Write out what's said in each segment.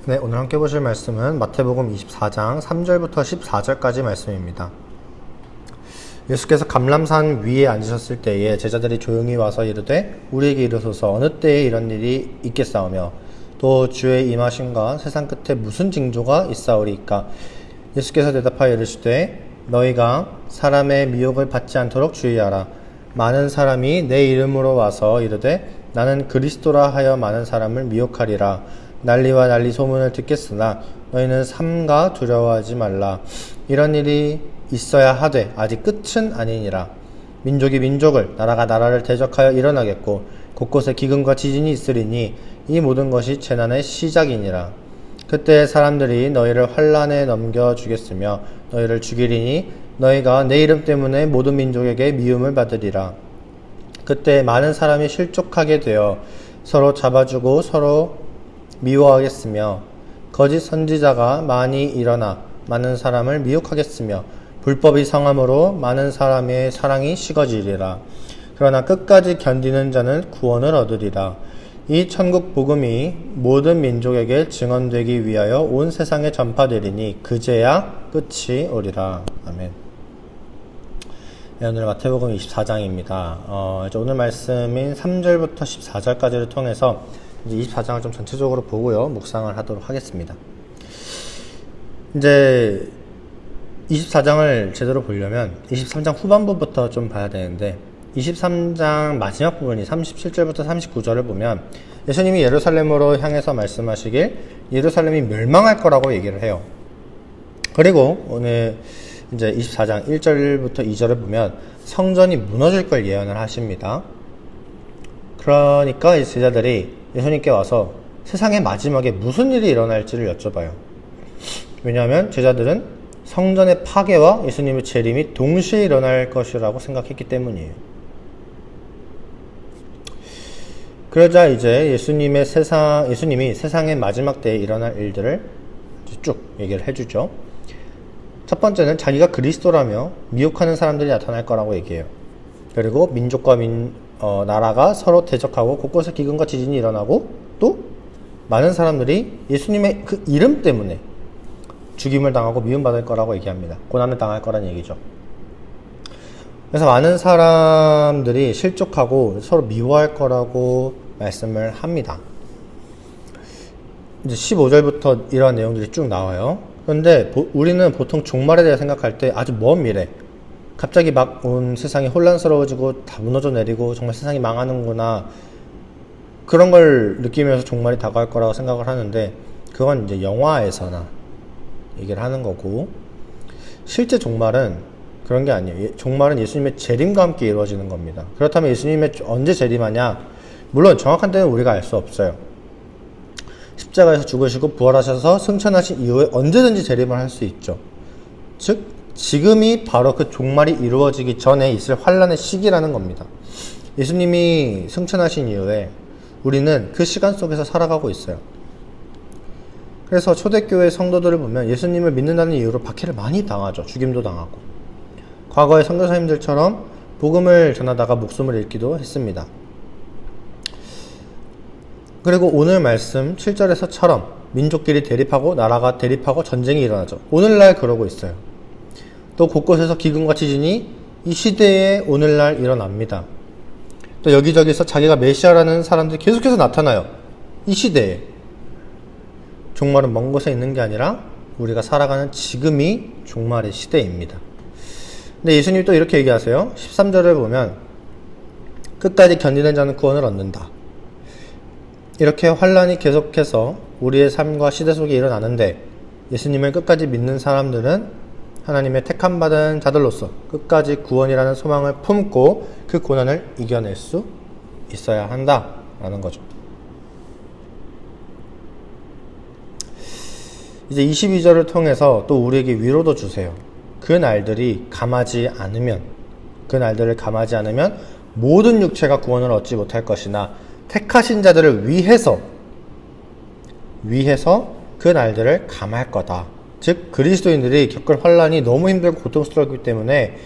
네, 오늘 함께 보실 말씀은 마태복음 24장 3절부터 14절까지 말씀입니다. 예수께서 감람산 위에 앉으셨을 때에 제자들이 조용히 와서 이르되 우리에게 이르소서 어느 때에 이런 일이 있겠사오며 또 주의 임하심과 세상 끝에 무슨 징조가 있사오리이까. 예수께서 대답하여 이르시되 너희가 사람의 미혹을 받지 않도록 주의하라. 많은 사람이 내 이름으로 와서 이르되 나는 그리스도라 하여 많은 사람을 미혹하리라. 난리와 난리 소문을 듣겠으나 너희는 삼가 두려워하지 말라. 이런 일이 있어야 하되 아직 끝은 아니니라. 민족이 민족을 나라가 나라를 대적하여 일어나겠고 곳곳에 기근과 지진이 있으리니 이 모든 것이 재난의 시작이니라. 그때 사람들이 너희를 환난에 넘겨주겠으며 너희를 죽이리니 너희가 내 이름 때문에 모든 민족에게 미움을 받으리라. 그때 많은 사람이 실족하게 되어 서로 잡아주고 서로 미워하겠으며 거짓 선지자가 많이 일어나 많은 사람을 미혹하겠으며 불법이 성함으로 많은 사람의 사랑이 식어지리라. 그러나 끝까지 견디는 자는 구원을 얻으리라. 이 천국 복음이 모든 민족에게 증언되기 위하여 온 세상에 전파되리니 그제야 끝이 오리라. 아멘. 네, 오늘 마태복음 24장입니다. 이제 오늘 말씀인 3절부터 14절까지를 통해서 이제 24장을 좀 전체적으로 보고요, 묵상을 하도록 하겠습니다. 이제 24장을 제대로 보려면 23장 후반부부터 좀 봐야 되는데 23장 마지막 부분이 37절부터 39절을 보면 예수님이 예루살렘으로 향해서 말씀하시길 예루살렘이 멸망할 거라고 얘기를 해요. 그리고 오늘 이제 24장 1절부터 2절을 보면 성전이 무너질 걸 예언을 하십니다. 그러니까 이 제자들이 예수님께 와서 세상의 마지막에 무슨 일이 일어날지를 여쭤봐요. 왜냐하면 제자들은 성전의 파괴와 예수님의 재림이 동시에 일어날 것이라고 생각했기 때문이에요. 그러자 이제 예수님이 세상의 마지막 때에 일어날 일들을 쭉 얘기를 해주죠. 첫 번째는 자기가 그리스도라며 미혹하는 사람들이 나타날 거라고 얘기해요. 그리고 민족과 나라가 서로 대적하고 곳곳에 기근과 지진이 일어나고 또 많은 사람들이 예수님의 그 이름 때문에 죽임을 당하고 미움받을 거라고 얘기합니다. 고난을 당할 거란 얘기죠. 그래서 많은 사람들이 실족하고 서로 미워할 거라고 말씀을 합니다. 이제 15절부터 이런 내용들이 쭉 나와요. 그런데 우리는 보통 종말에 대해 생각할 때 아주 먼 미래, 갑자기 막 온 세상이 혼란스러워지고 다 무너져 내리고 정말 세상이 망하는구나, 그런 걸 느끼면서 종말이 다가올 거라고 생각을 하는데 그건 이제 영화에서나 얘기를 하는 거고, 실제 종말은 그런 게 아니에요. 종말은 예수님의 재림과 함께 이루어지는 겁니다. 그렇다면 예수님의 언제 재림하냐? 물론 정확한 때는 우리가 알 수 없어요. 십자가에서 죽으시고 부활하셔서 승천하신 이후에 언제든지 재림을 할 수 있죠. 즉 지금이 바로 그 종말이 이루어지기 전에 있을 환난의 시기라는 겁니다. 예수님이 승천하신 이후에 우리는 그 시간 속에서 살아가고 있어요. 그래서 초대교회 성도들을 보면 예수님을 믿는다는 이유로 박해를 많이 당하죠. 죽임도 당하고. 과거의 선교사님들처럼 복음을 전하다가 목숨을 잃기도 했습니다. 그리고 오늘 말씀 7절에서처럼 민족끼리 대립하고 나라가 대립하고 전쟁이 일어나죠. 오늘날 그러고 있어요. 또 곳곳에서 기근과 지진이 이 시대에 오늘날 일어납니다. 또 여기저기서 자기가 메시아라는 사람들이 계속해서 나타나요. 이 시대에. 종말은 먼 곳에 있는 게 아니라 우리가 살아가는 지금이 종말의 시대입니다. 근데 예수님이 또 이렇게 얘기하세요. 13절을 보면 끝까지 견디는 자는 구원을 얻는다. 이렇게 환란이 계속해서 우리의 삶과 시대 속에 일어나는데 예수님을 끝까지 믿는 사람들은 하나님의 택함받은 자들로서 끝까지 구원이라는 소망을 품고 그 고난을 이겨낼 수 있어야 한다라는 거죠. 이제 22절을 통해서 또 우리에게 위로도 주세요. 그 날들을 감하지 않으면 모든 육체가 구원을 얻지 못할 것이나 택하신 자들을 위해서 그 날들을 감할 거다. 즉 그리스도인들이 겪을 환란이 너무 힘들고 고통스럽기 때문에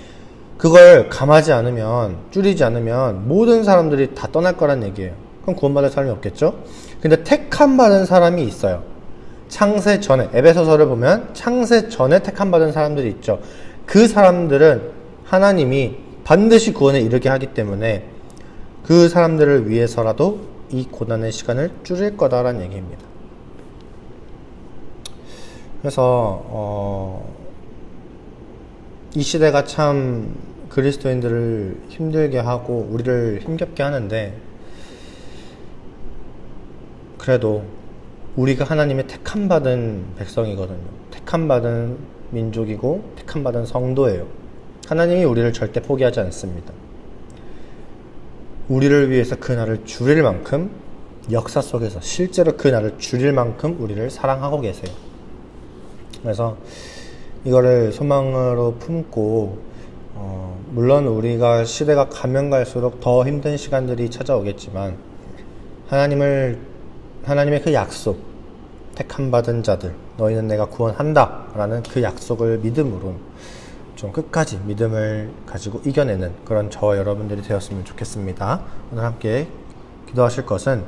그걸 감하지 않으면, 줄이지 않으면 모든 사람들이 다 떠날 거란 얘기예요. 그럼 구원받을 사람이 없겠죠? 근데 택함 받은 사람이 있어요. 창세 전에, 에베소서를 보면 창세 전에 택함받은 사람들이 있죠. 그 사람들은 하나님이 반드시 구원에 이르게 하기 때문에 그 사람들을 위해서라도 이 고난의 시간을 줄일 거다라는 얘기입니다. 그래서 이 시대가 참 그리스도인들을 힘들게 하고 우리를 힘겹게 하는데, 그래도 우리가 하나님의 택함받은 백성이거든요. 택함받은 민족이고 택함받은 성도예요. 하나님이 우리를 절대 포기하지 않습니다. 우리를 위해서 그 날을 줄일 만큼, 역사 속에서 실제로 그 날을 줄일 만큼 우리를 사랑하고 계세요. 그래서 이거를 소망으로 품고, 물론 우리가 시대가 가면 갈수록 더 힘든 시간들이 찾아오겠지만, 하나님의 그 약속, 택함받은 자들, 너희는 내가 구원한다 라는 그 약속을 믿음으로 좀 끝까지 믿음을 가지고 이겨내는 그런 저와 여러분들이 되었으면 좋겠습니다. 오늘 함께 기도하실 것은,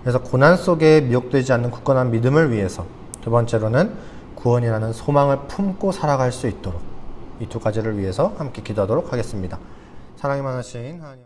그래서 고난 속에 미혹되지 않는 굳건한 믿음을 위해서, 두 번째로는 구원이라는 소망을 품고 살아갈 수 있도록, 이 두 가지를 위해서 함께 기도하도록 하겠습니다. 사랑이 많으신 하나님.